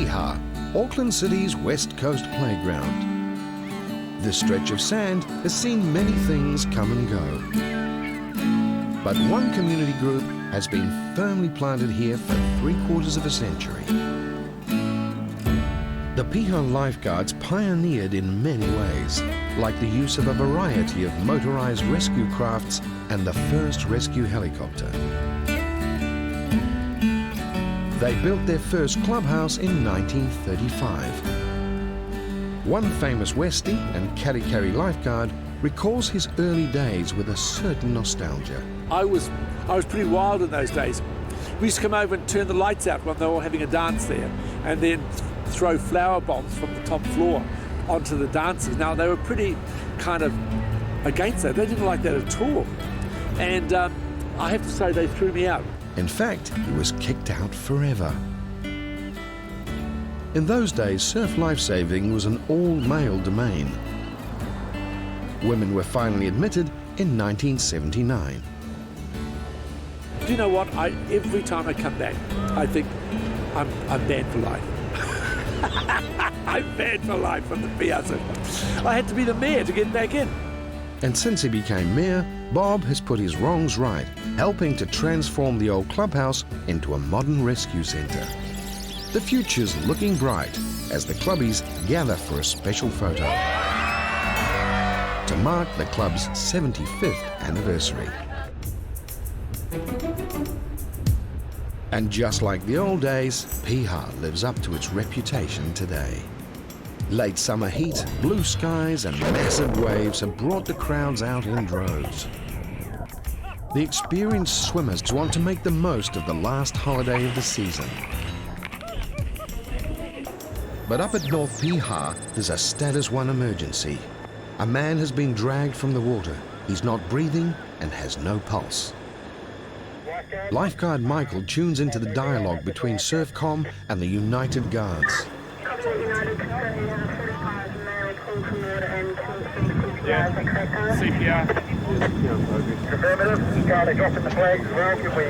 Piha, Auckland City's west coast playground. This stretch of sand has seen many things come and go. But one community group has been firmly planted here for 3/4 of a century. The Piha Lifeguards pioneered in many ways, like the use of a variety of motorised rescue crafts and the first rescue helicopter. They built their first clubhouse in 1935. One famous Westie and Karikari lifeguard recalls his early days with a certain nostalgia. I was pretty wild in those days. We used to come over and turn the lights out when they were all having a dance there, and then throw flower bombs from the top floor onto the dancers. Now, they were pretty kind of against that. They didn't like that at all. And I have to say, they threw me out. In fact, he was kicked out forever. In those days, surf lifesaving was an all-male domain. Women were finally admitted in 1979. Do you know what? Every time I come back, I think I'm banned for life. I'm banned for life from the Piha. I had to be the mayor to get back in. And since he became mayor, Bob has put his wrongs right, helping to transform the old clubhouse into a modern rescue centre. The future's looking bright as the clubbies gather for a special photo to mark the club's 75th anniversary. And just like the old days, Piha lives up to its reputation today. Late summer heat, blue skies and massive waves have brought the crowds out in droves. The experienced swimmers want to make the most of the last holiday of the season. But up at North Piha, there's a status 1 emergency. A man has been dragged from the water. He's not breathing and has no pulse. Lifeguard Michael tunes into the dialogue between Surfcom and the United Guards. CPR. Affirmative. Guard, dropping the flags as well. Can we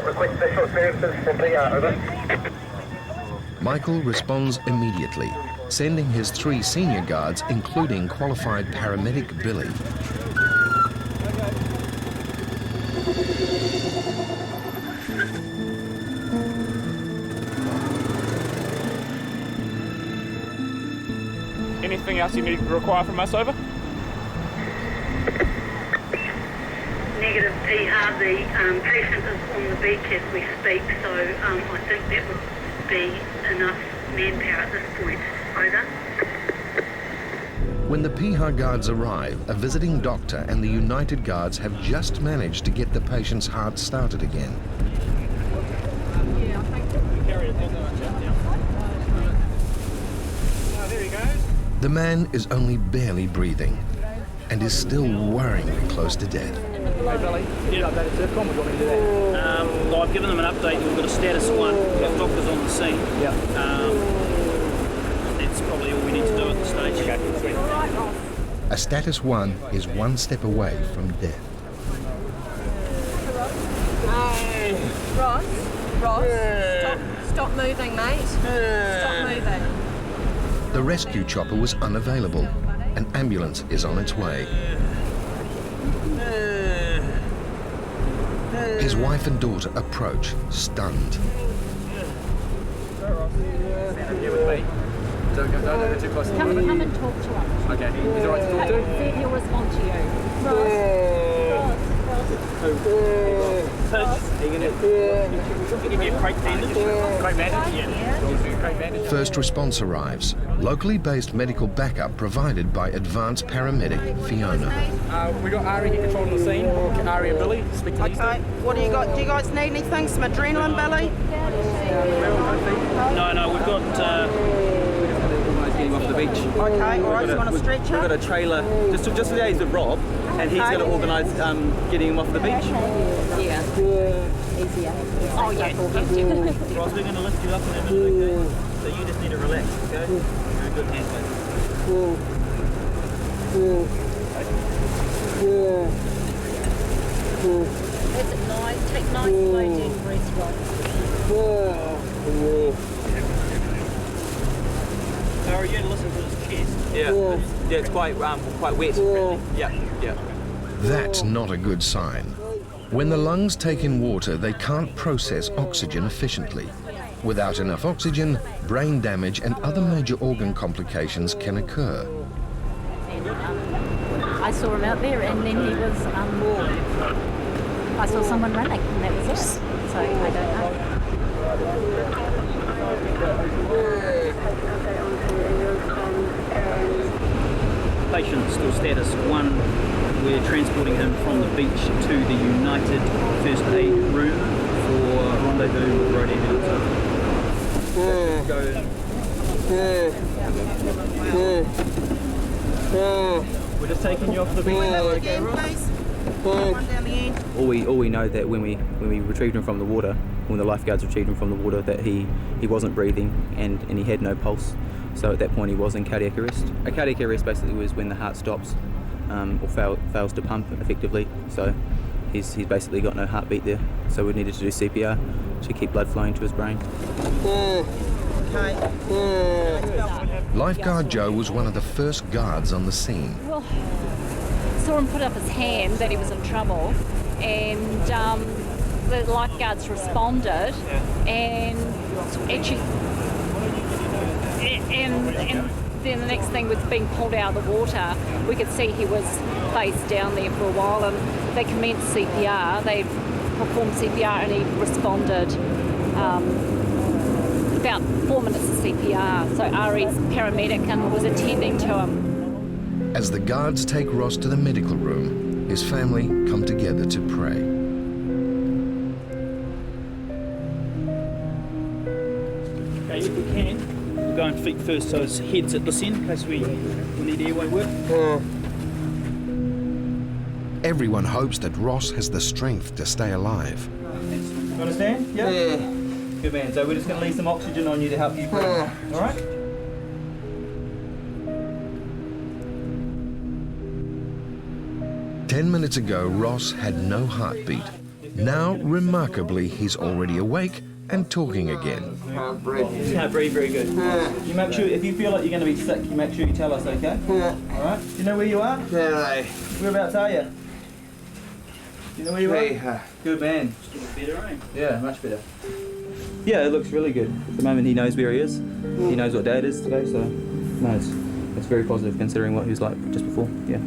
request special services from Piha? Over. Michael responds immediately, sending his 3 senior guards, including qualified paramedic Billy. Anything else you require from us, over? Negative, Piha. The patient is on the beach as we speak, so I think that would be enough manpower at this point. Over. When the Piha Guards arrive, a visiting doctor and the United Guards have just managed to get the patient's heart started again. The man is only barely breathing and is still worryingly close to death. Hey Billy, yeah. Updated Surfcom, what do you want me to do there? Well, I've given them an update. We've got a status 1. We've got doctors on the scene. Yeah. That's probably all we need to do at this stage. Okay. A status 1 is 1 step away from death. Ross, stop moving, mate. Stop moving. The rescue chopper was unavailable. An ambulance is on its way. His wife and daughter approach, stunned. Here with me. Don't go too close to the moment. Come and talk to us. Okay. Is it all right to talk to? See if he'll respond to you. Ross. Are you going to give me a crate bandage? Crate bandage? Yeah. Crate bandage. First response arrives. Locally based medical backup provided by advanced paramedic Fiona. We got Ari here controlling the scene. Ari and Billy, speak to these two. Okay, what do you got? Do you guys need anything? Some adrenaline, Billy? No, we've got... Getting off the beach. Okay, all right, you want a stretcher? We've got a trailer, just liaise with Rob, and he's going to organise getting him off the beach. Yeah. Easier. Oh, yeah. Ross, we're going to lift you up in a minute, okay? So you just need to relax, okay? You're in good hands, mate. That's it, nice. Take nice, slow, deep breaths, Ross. Yeah, it's quite wet. Really. Yeah. That's not a good sign. When the lungs take in water, they can't process oxygen efficiently. Without enough oxygen, brain damage and other major organ complications can occur. And I saw him out there, and then he was I saw someone running, and that was it. So I don't know. Patient still status 1. We're transporting him from the beach to the United First Aid room for rendezvous with road ambulance. We're just taking you off the beach. Okay, Ross? One down the end. All we know that when we retrieved him from the water, when the lifeguards retrieved him from the water, that he wasn't breathing and he had no pulse. So at that point he was in cardiac arrest. A cardiac arrest basically was when the heart stops or fails to pump effectively. So he's basically got no heartbeat there. So we needed to do CPR to keep blood flowing to his brain. Lifeguard Joe was one of the first guards on the scene. Well, saw him put up his hand that he was in trouble, and the lifeguards responded, and actually, and then the next thing was being pulled out of the water. We could see he was face down there for a while, and they commenced CPR. They performed CPR, and he responded. About 4 minutes of CPR, so Ari's paramedic and was attending to him. As the guards take Ross to the medical room, his family come together to pray. Okay, if we can, we'll go on feet first so his head's at this end in case we need airway work. Everyone hopes that Ross has the strength to stay alive. You understand? Yeah. Good man. So we're just going to leave some oxygen on you to help you breathe. All right? Ten minutes ago, Ross had no heartbeat. Now, remarkably, he's already awake and talking again. Can't breathe very good. You make sure, if you feel like you're going to be sick, you make sure you tell us, okay? All right? Do you know where you are? Yeah. Whereabouts are you? Do you know where you are? Good man. Better, eh? Yeah, much better. Yeah, it looks really good. At the moment he knows where he is. He knows what day it is today, so no, it's very positive considering what he was like just before. Yeah.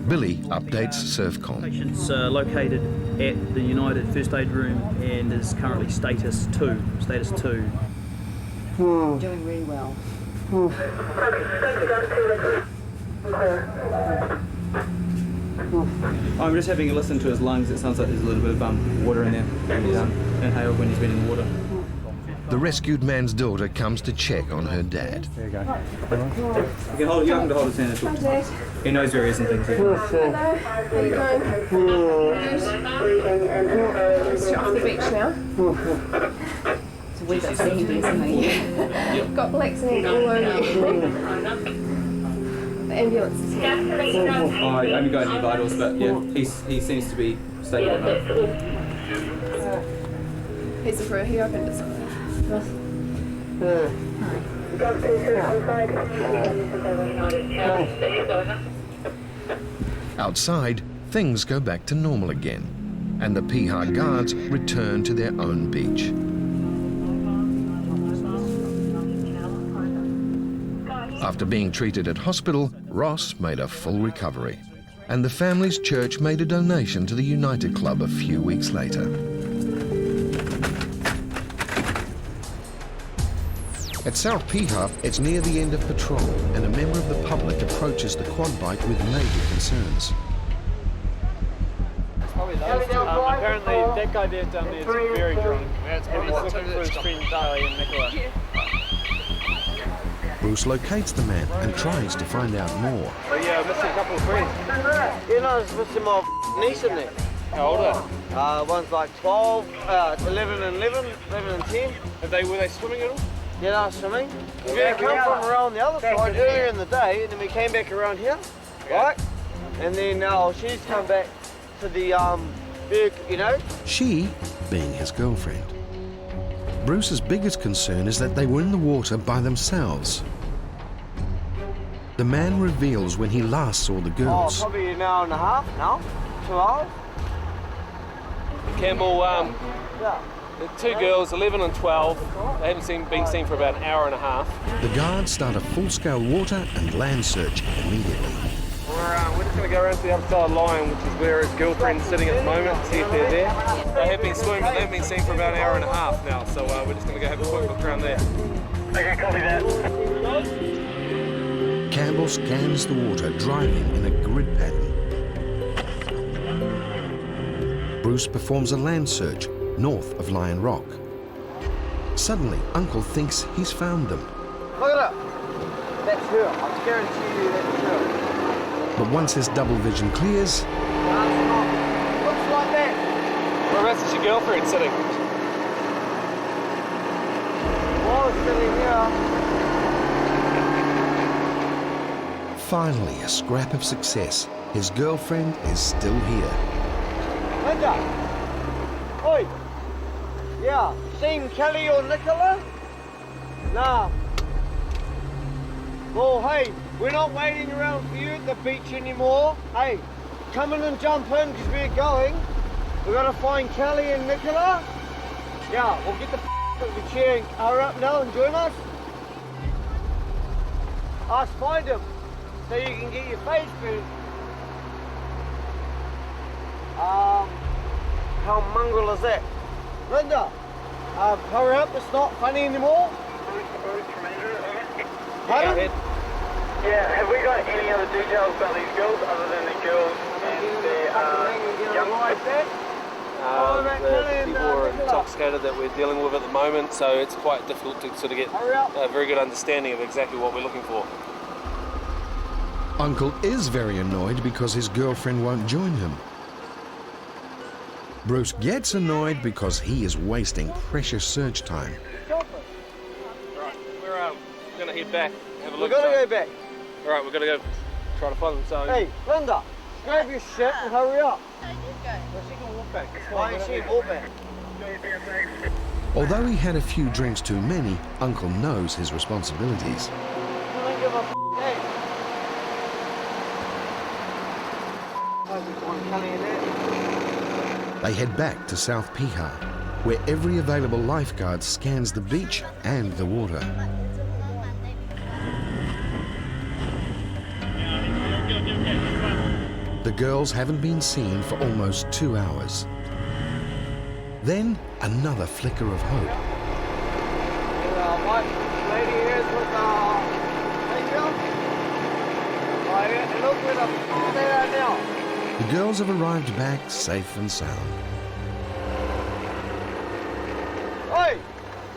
Billy updates SurfCom. Patient's located at the United First Aid room and is currently status 2. Status 2. Doing really well. I'm just having a listen to his lungs. It sounds like there's a little bit of water in there. He's inhaled when he's been in the water. The rescued man's daughter comes to check on her dad. There you go. You can hold his hand and talk to him. He knows where he is and things. Straight off the beach now. It's a wee bit sandy, isn't it? Got black sand all over you. The ambulance is here. I haven't got any vitals, but yeah, he seems to be stable enough. Here's the prayer. He opened it. Outside, things go back to normal again, and the Piha guards return to their own beach. After being treated at hospital, Ross made a full recovery, and the family's church made a donation to the United Club a few weeks later. At South Piha, it's near the end of patrol, and a member of the public approaches the quad bike with major concerns. Apparently, that guy there down there is very drunk. And he's looking for his friend Charlie and Nicola. Bruce locates the man and tries to find out more. Oh yeah, I missed a couple of friends. You know, it's missing my niece in there. How old are they? One's like 12, 11 and 10. Were they swimming at all? Yeah, they were swimming. We come from around the other side earlier in the day, and then we came back around here, right? And then she's come back to the, you know? She being his girlfriend. Bruce's biggest concern is that they were in the water by themselves. The man reveals when he last saw the Oh, girls. probably an hour and a half now. 2 hours. Campbell, Yeah. the two girls, 11 and 12, they haven't been seen for about an hour and a half. The guards start a full-scale water and land search immediately. We're just going to go around to the other side of the line, which is where his girlfriend's sitting at the moment, see if they're there. They have been swimming, but they haven't been seen for about an hour and a half now, so we're just going to go have a quick look around there. Okay, copy that. Campbell scans the water, driving in a grid pattern. Bruce performs a land search north of Lion Rock. Suddenly, Uncle thinks he's found them. Look at it. That's her. I guarantee you that's her. But once his double vision clears, No, it's not. Looks like that. Whereabouts is your girlfriend sitting? Well, it's sitting here. finally a scrap of success. His girlfriend is still here. Linda! Oi! Yeah, seen Kelly or Nicola? Nah. Well, hey, we're not waiting around for you at the beach anymore. Hey, come in and jump in because we're going. We're gonna find Kelly and Nicola. Yeah, we'll get the of the chair and hurry up now and join us. Us find them so you can get your face burned. How mongrel is that? Linda, hurry up, it's not funny anymore. Pardon? Yeah, have we got any other details about these girls other than the girls and their young like that? The people are intoxicated that we're dealing with at the moment, so it's quite difficult to sort of get a very good understanding of exactly what we're looking for. Uncle is very annoyed because his girlfriend won't join him. Bruce gets annoyed because he is wasting precious search time. Right, we're going to head back, have a look. We've got to go back. All right, we're going to go try to find them. So. Hey, Linda, grab your shit and hurry up. Well, she can walk back. Why ain't she walk back? Although he had a few drinks too many, Uncle knows his responsibilities. I don't give a hey. They head back to South Piha, where every available lifeguard scans the beach and the water. The girls haven't been seen for almost 2 hours. Then, another flicker of hope. Lady here is with look where the they are now. The girls have arrived back safe and sound. Oi!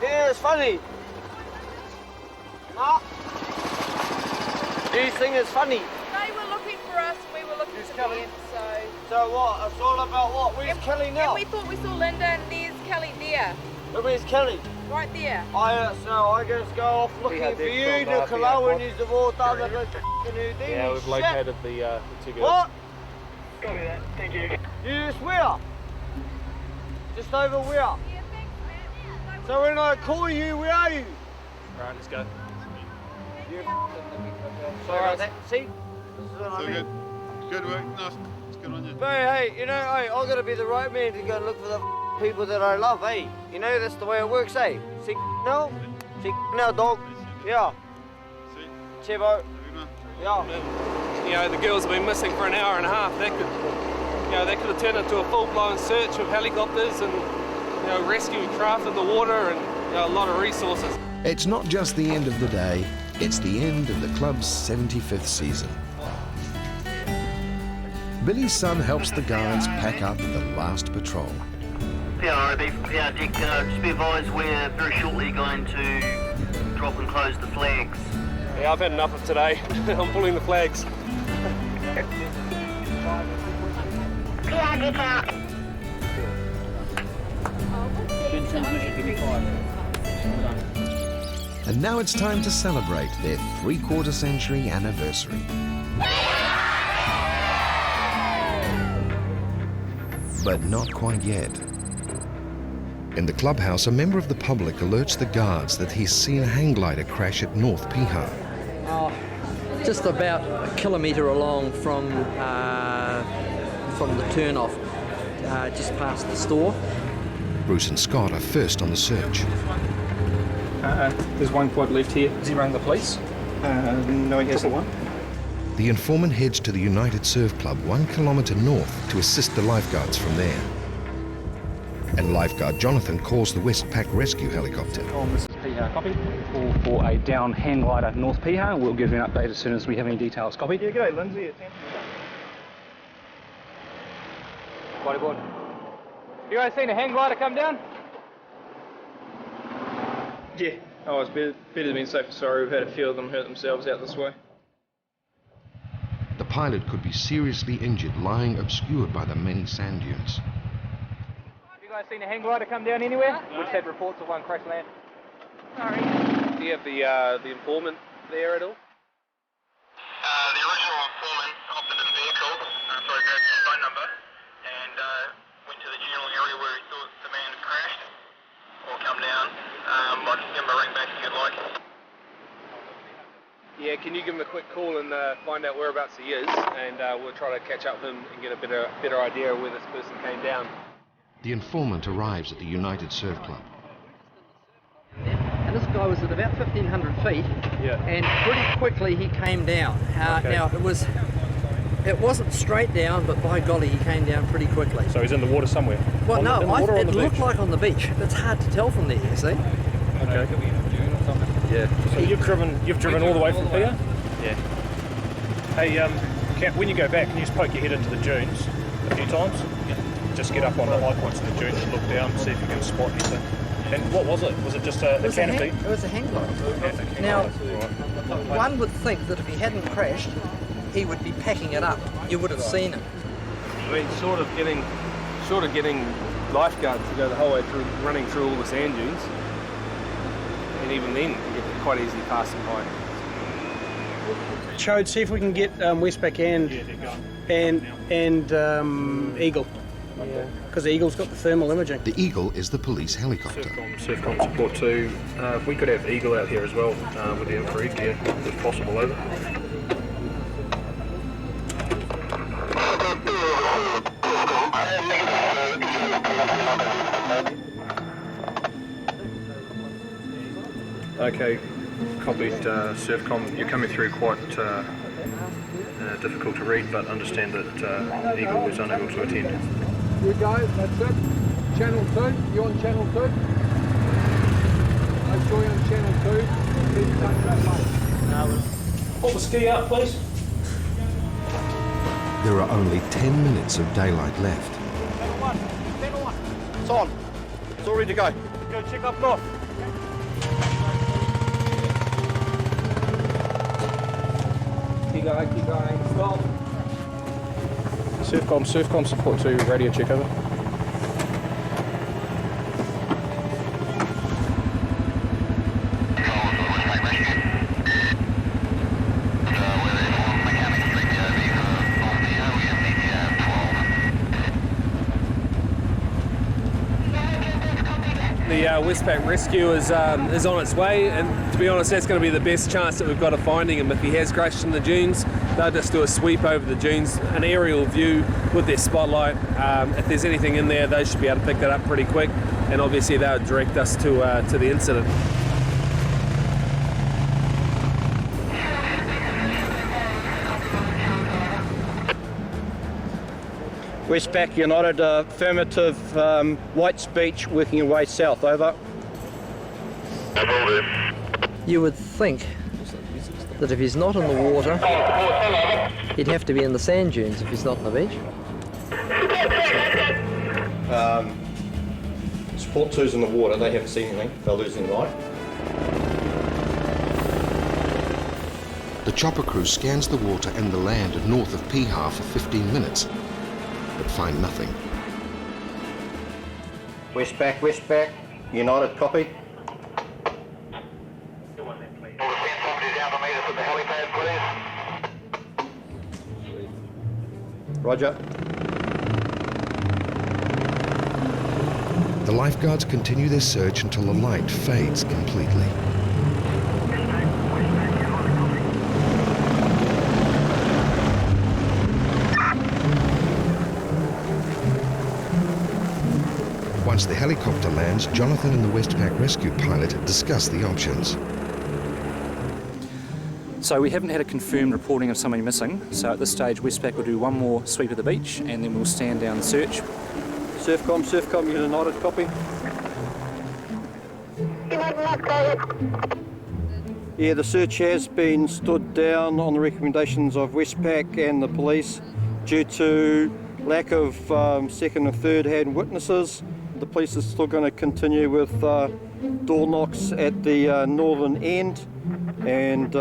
Yeah, it's funny. Huh? Do you think it's funny? They were looking for us and we were looking for them, so... So what? It's all about what? Where's Kelly now? And we thought we saw Linda and there's Kelly there. But where's Kelly? Right there. So I just go off looking for you, Nicola, when you've all done the f***ing Houdini. Yeah, we've located the two girls. What? Copy that, thank you. You just where? Just over where? Yeah, thanks, man. So when I call you, where are you? Right, let's go. Sorry, see? This is what I mean. Good. Good work. Nice. It's good on you. But hey, you know, hey, I gotta be the right man to go and look for the people that I love, hey. You know, that's the way it works, hey. See now? See now, dog? Yeah. See? Chebo. Yeah. You know, the girls have been missing for an hour and a half. That could, that could have turned into a full-blown search of helicopters and, rescue craft in the water and a lot of resources. It's not just the end of the day, it's the end of the club's 75th season. Billy's son helps the guards pack up the last patrol. PRB from PR Deck, just be advised we're very shortly going to drop and close the flags. Yeah, I've had enough of today. I'm pulling the flags. PR Deck out. And now it's time to celebrate their 3/4 century anniversary. But not quite yet. In the clubhouse, a member of the public alerts the guards that he's seen a hang glider crash at North Piha. just about a kilometre along from the turn-off, just past the store. Bruce and Scott are first on the search. There's one quad left here. Has he rang the police? No, he hasn't. The informant heads to the United Surf Club 1 kilometre north to assist the lifeguards from there. And lifeguard Jonathan calls the Piha Rescue helicopter. This is Piha, copy. Call for a down hang glider North Piha. We'll give you an update as soon as we have any details. Copy. Yeah, go, Lindsay. Bodyboard. You guys seen a hang glider come down? Yeah. Oh, it's better than being safe and sorry. We've had a few of them hurt themselves out this way. The pilot could be seriously injured, lying obscured by the many sand dunes. Have you guys seen a hang glider come down anywhere? We've had reports of one crash land. Sorry. Do you have the informant there at all? The original informant hopped into the vehicle, so I grabbed his phone number and went to the general area where he thought the man had crashed or come down. I can give him a ring back if you'd like. Yeah, can you give him a quick call and find out whereabouts he is, and we'll try to catch up with him and get a better idea of where this person came down. The informant arrives at the United Surf Club. And this guy was at about 1,500 feet, yeah. And pretty quickly he came down. Okay. Now it wasn't straight down, but by golly, he came down pretty quickly. So he's in the water somewhere? Well, no, it looked beach? like on the beach. It's hard to tell from there, you see. Okay. Yeah. So you've driven all the way from Piha? Yeah. Hey, when you go back, can you just poke your head into the dunes a few times? Just get up on the high points of the dunes and look down and see if you can spot anything. And what was it? Was it just a canopy? It was a hang glider. Yeah, now, right. one would think that if he hadn't crashed, he would be packing it up. You would have seen him. I mean, sort of getting lifeguards to go the whole way through, running through all the sand dunes, and even then, you get quite easily past them by. Chode, see if we can get Westpac and Eagle. Because the Eagle's got the thermal imaging. The Eagle is the police helicopter. Surfcom support 2. We could have Eagle out here as well with the infrared gear, if possible, over. Okay, copied Surfcom. You're coming through quite difficult to read, but understand that Eagle was unable to attend. You go, that's it. Channel 2, you on channel 2? Make sure you're on channel 2. Keep touch that way. Pull the ski up, please. There are only 10 minutes of daylight left. Channel 1. It's on. It's all ready to go. Go check up north. Keep going, stop. Surfcom support 2, radio check over. The Westpac Rescue is on its way, and to be honest, that's going to be the best chance that we've got of finding him. If he has crashed in the dunes, they'll just do a sweep over the dunes, an aerial view with their spotlight. If there's anything in there, they should be able to pick that up pretty quick, and obviously they'll direct us to the incident. Westpac United, affirmative, White's Beach, working your way south, over. You would think that if he's not in the water, he'd have to be in the sand dunes if he's not on the beach. Support 2's in the water, they haven't seen anything, they're losing light. The chopper crew scans the water and the land north of Piha for 15 minutes, but find nothing. Westpac, United, copy. Roger. The lifeguards continue their search until the light fades completely. Once the helicopter lands, Jonathan and the Westpac Rescue pilot discuss the options. So we haven't had a confirmed reporting of somebody missing, so at this stage Westpac will do one more sweep of the beach and then we'll stand down and search. Surfcom, you get a nodded copy? Yeah, the search has been stood down on the recommendations of Westpac and the police due to lack of second and third hand witnesses. The police is still going to continue with door knocks at the northern end, and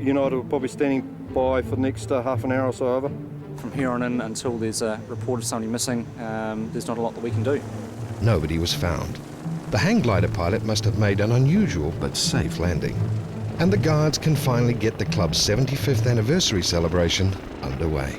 United will probably standing by for the next half an hour or so over. From here on in, until there's a report of somebody missing, there's not a lot that we can do. Nobody was found. The hang glider pilot must have made an unusual but safe landing. And the guards can finally get the club's 75th anniversary celebration underway.